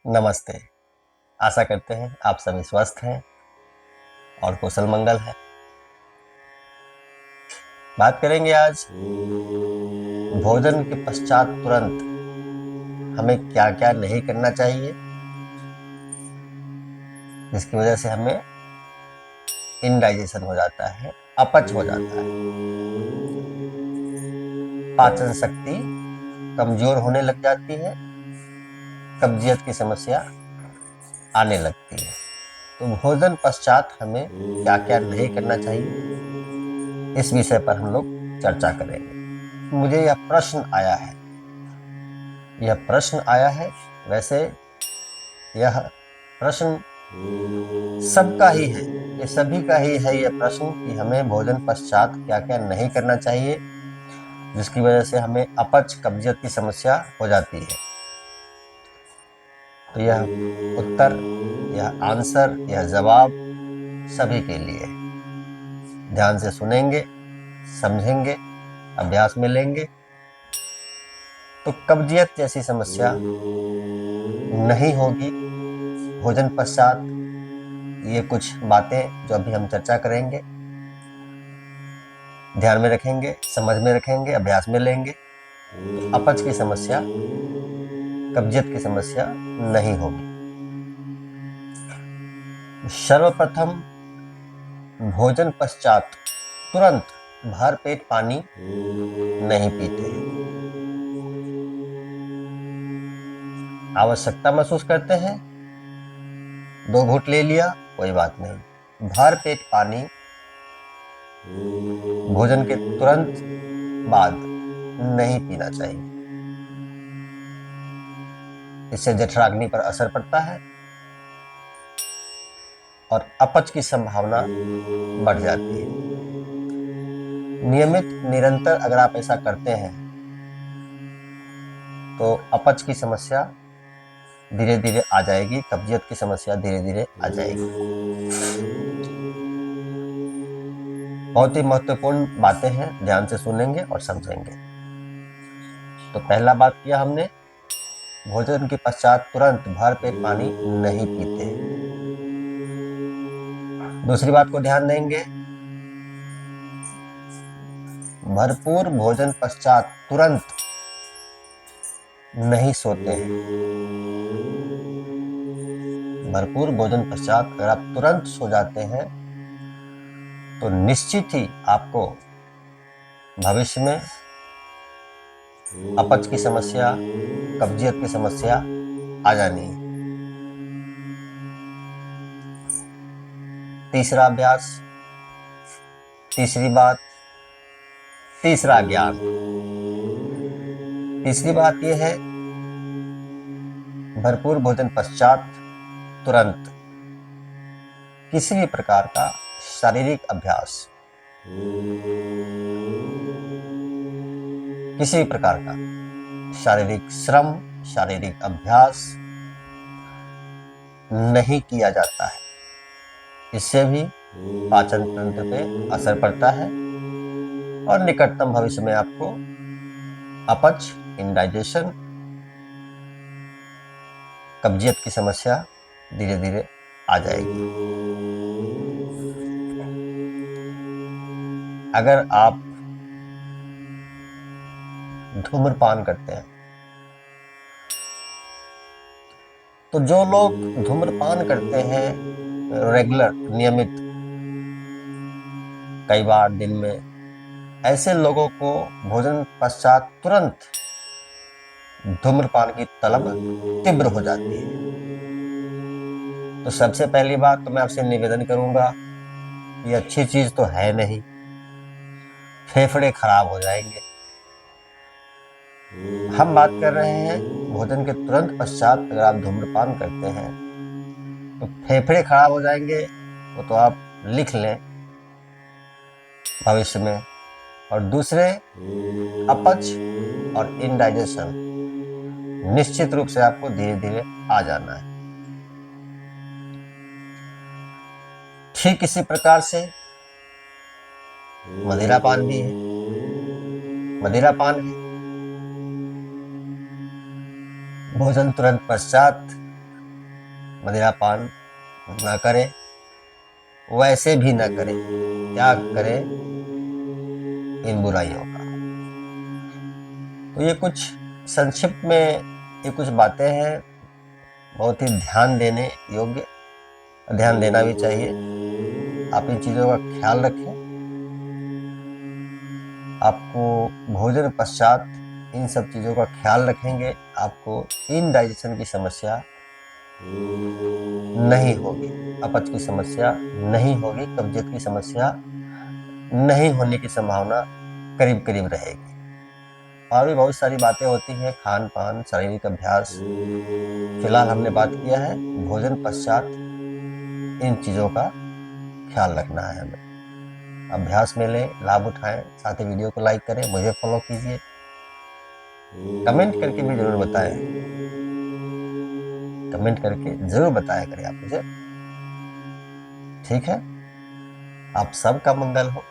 नमस्ते। आशा करते हैं आप सभी स्वस्थ हैं और कुशल मंगल है। बात करेंगे आज भोजन के पश्चात तुरंत हमें क्या क्या नहीं करना चाहिए, जिसकी वजह से हमें इनडाइजेशन हो जाता है, अपच हो जाता है, पाचन शक्ति कमजोर होने लग जाती है, कब्जियत की समस्या आने लगती है। तो भोजन पश्चात हमें क्या क्या नहीं करना चाहिए, इस विषय पर हम लोग चर्चा करेंगे। मुझे यह प्रश्न आया है। वैसे यह प्रश्न सबका ही है, ये सभी का ही है यह प्रश्न कि हमें भोजन पश्चात क्या क्या नहीं करना चाहिए, जिसकी वजह से हमें अपच कब्जियत की समस्या हो जाती है। तो यह उत्तर, यह आंसर, यह जवाब सभी के लिए है। ध्यान से सुनेंगे, समझेंगे, अभ्यास में लेंगे तो कब्जियत जैसी समस्या नहीं होगी। भोजन पश्चात ये कुछ बातें जो अभी हम चर्चा करेंगे, ध्यान में रखेंगे, समझ में रखेंगे, अभ्यास में लेंगे तो अपच की समस्या, कब्जियत की समस्या नहीं होगी। सर्वप्रथम भोजन पश्चात तुरंत भर पेट पानी नहीं पीते हैं। आवश्यकता महसूस करते हैं, 2 घूंट ले लिया, कोई बात नहीं। भर पेट पानी भोजन के तुरंत बाद नहीं पीना चाहिए। इससे जठराग्नि पर असर पड़ता है और अपच की संभावना बढ़ जाती है। नियमित निरंतर अगर आप ऐसा करते हैं तो अपच की समस्या धीरे धीरे आ जाएगी, कब्जियत की समस्या धीरे धीरे आ जाएगी। बहुत ही महत्वपूर्ण बातें हैं, ध्यान से सुनेंगे और समझेंगे। तो पहला बात किया हमने, भोजन के पश्चात तुरंत भर पेट पानी नहीं पीते। दूसरी बात को ध्यान देंगे, भरपूर भोजन पश्चात तुरंत नहीं सोते हैं। भरपूर भोजन पश्चात अगर आप तुरंत सो जाते हैं तो निश्चित ही आपको भविष्य में अपच की समस्या, कब्जियत की समस्या आ जानी है। तीसरा अभ्यास, तीसरी बात, तीसरा ज्ञान। तीसरी बात यह है, भरपूर भोजन पश्चात तुरंत किसी भी प्रकार का शारीरिक अभ्यास, किसी भी प्रकार का शारीरिक श्रम, शारीरिक अभ्यास नहीं किया जाता है। इससे भी पाचन तंत्र पे असर पड़ता है और निकटतम भविष्य में आपको अपच, इंडाइजेशन, कब्जियत की समस्या धीरे धीरे आ जाएगी। अगर आप धूम्रपान करते हैं तो जो लोग धूम्रपान करते हैं रेगुलर, नियमित, कई बार दिन में, ऐसे लोगों को भोजन पश्चात तुरंत धूम्रपान की तलब तीव्र हो जाती है। तो सबसे पहली बात तो मैं आपसे निवेदन करूंगा, ये अच्छी चीज तो है नहीं, फेफड़े खराब हो जाएंगे। हम बात कर रहे हैं भोजन के तुरंत पश्चात अगर आप धूम्रपान करते हैं तो फेफड़े खराब हो जाएंगे, वो तो आप लिख लें भविष्य में। और दूसरे, अपच और इनडाइजेशन निश्चित रूप से आपको धीरे धीरे आ जाना है। ठीक इसी प्रकार से मदिरापान भी है। मदिरापान है, भोजन तुरंत पश्चात मदिरा पान ना करें, वैसे भी ना करें, त्याग करें इन बुराइयों का। तो ये कुछ संक्षिप्त में ये कुछ बातें हैं, बहुत ही ध्यान देने योग्य, ध्यान देना भी चाहिए। आप इन चीज़ों का ख्याल रखें। आपको भोजन पश्चात इन सब चीज़ों का ख्याल रखेंगे, आपको इनडाइजेशन की समस्या नहीं होगी, अपच की समस्या नहीं होगी, कब्जियत की समस्या नहीं होने की संभावना करीब करीब रहेगी। और भी बहुत सारी बातें होती हैं, खान पान, शारीरिक अभ्यास। फिलहाल हमने बात किया है भोजन पश्चात इन चीज़ों का ख्याल रखना है हमें। अभ्यास में लें, लाभ उठाएं। साथ ही वीडियो को लाइक करें, मुझे फॉलो कीजिए, कमेंट करके भी जरूर बताएं, कमेंट करके जरूर बताया करें आप मुझे। ठीक है, आप सबका मंगल हो।